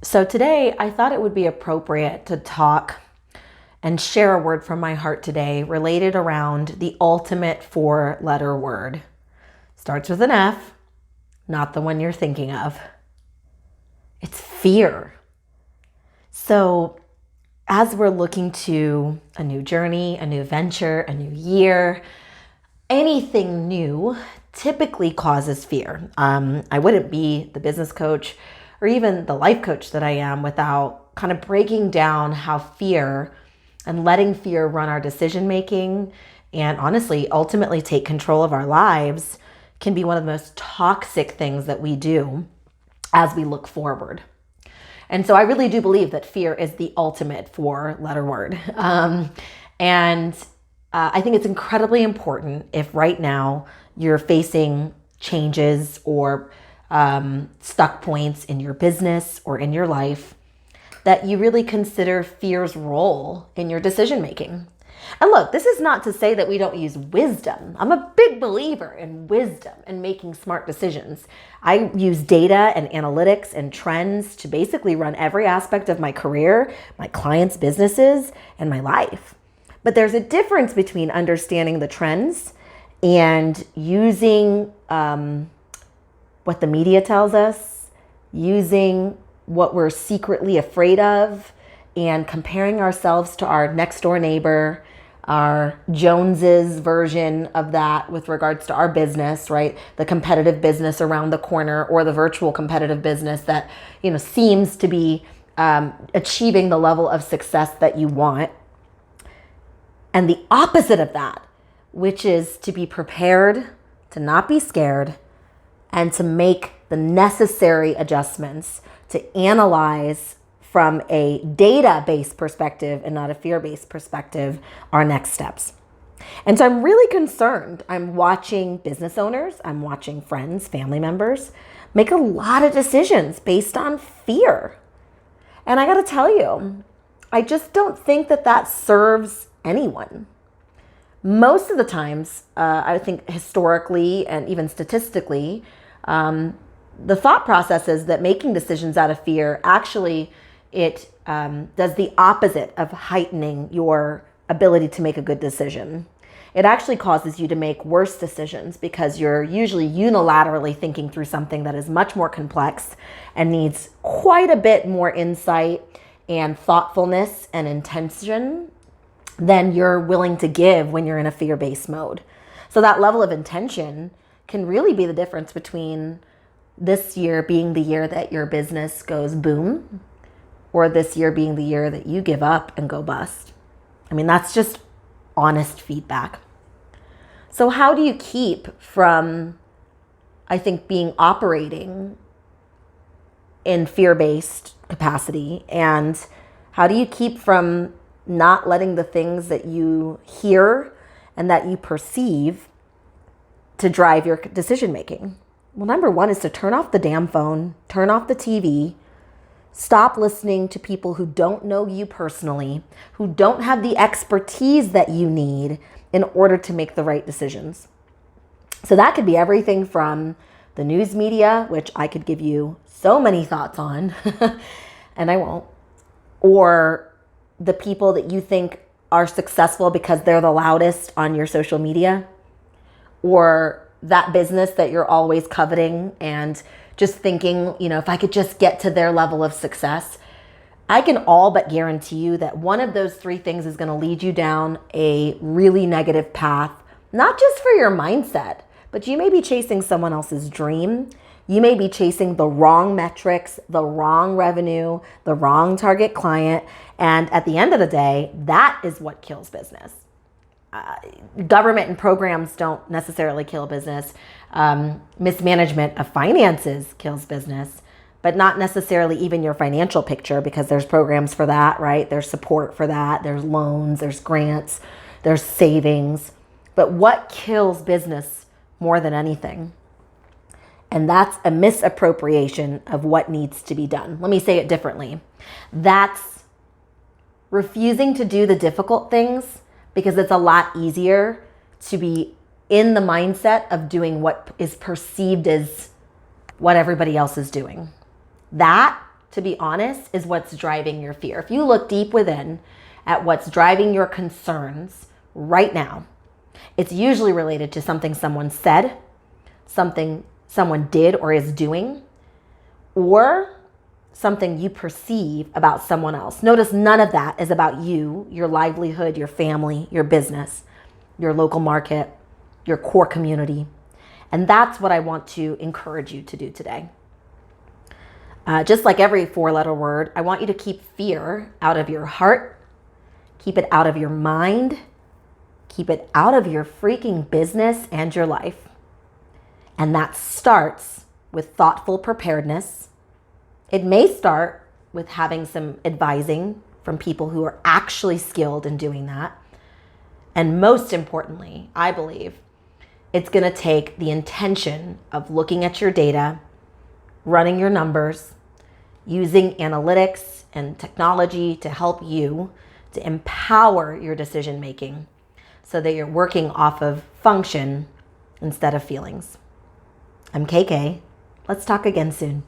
So today I thought it would be appropriate to talk and share a word from my heart today related around the ultimate four-letter word. Starts with an F, not the one you're thinking of. It's fear. So as we're looking to a new journey, a new venture, a new year, anything new typically causes fear. I wouldn't be the business coach or even the life coach that I am without kind of breaking down how fear and letting fear run our decision making and honestly, ultimately take control of our lives can be one of the most toxic things that we do as we look forward. And so I really do believe that fear is the ultimate four-letter word. And I think it's incredibly important if right now you're facing changes or stuck points in your business or in your life, that you really consider fear's role in your decision making. And look, this is not to say that we don't use wisdom. I'm a big believer in wisdom and making smart decisions. I use data and analytics and trends to basically run every aspect of my career, my clients' businesses, and my life. But there's a difference between understanding the trends and using what the media tells us, using what we're secretly afraid of, and comparing ourselves to our next door neighbor, our Jones's version of that with regards to our business, right? The competitive business around the corner or the virtual competitive business that, seems to be achieving the level of success that you want. And the opposite of that, which is to be prepared, to not be scared, and to make the necessary adjustments to analyze from a data-based perspective and not a fear-based perspective our next steps. And so I'm really concerned. I'm watching business owners, I'm watching friends, family members make a lot of decisions based on fear. And I gotta tell you, I just don't think that serves anyone. Most of the times, I think historically and even statistically, the thought process is that making decisions out of fear actually it does the opposite of heightening your ability to make a good decision. It actually causes you to make worse decisions because you're usually unilaterally thinking through something that is much more complex and needs quite a bit more insight and thoughtfulness and intention than you're willing to give when you're in a fear-based mode. So that level of intention can really be the difference between this year being the year that your business goes boom or this year being the year that you give up and go bust. I mean, that's just honest feedback. So how do you keep from, I think, operating in fear-based capacity? And how do you keep from not letting the things that you hear and that you perceive to drive your decision making? Well, number one is to turn off the damn phone, turn off the TV, stop listening to people who don't know you personally, who don't have the expertise that you need in order to make the right decisions. So that could be everything from the news media, which I could give you so many thoughts on, and I won't, or the people that you think are successful because they're the loudest on your social media, or that business that you're always coveting and just thinking, if I could just get to their level of success. I can all but guarantee you that one of those three things is going to lead you down a really negative path, not just for your mindset, but you may be chasing someone else's dream. You may be chasing the wrong metrics, the wrong revenue, the wrong target client. And at the end of the day, that is what kills business. Government and programs don't necessarily kill business. Mismanagement of finances kills business, but not necessarily even your financial picture, because there's programs for that, right? There's support for that. There's loans, there's grants, there's savings. But what kills business more than anything? And that's a misappropriation of what needs to be done. Let me say it differently. That's refusing to do the difficult things because it's a lot easier to be in the mindset of doing what is perceived as what everybody else is doing. That, to be honest, is what's driving your fear. If you look deep within at what's driving your concerns right now, it's usually related to something someone said, something someone did or is doing, or something you perceive about someone else. Notice none of that is about you, your livelihood, your family, your business, your local market, your core community. And that's what I want to encourage you to do today. Just like every 4-letter word, I want you to keep fear out of your heart, keep it out of your mind, keep it out of your freaking business and your life. And that starts with thoughtful preparedness. It may start with having some advising from people who are actually skilled in doing that. And most importantly, I believe, it's going to take the intention of looking at your data, running your numbers, using analytics and technology to help you to empower your decision making so that you're working off of function instead of feelings. I'm KK. Let's talk again soon.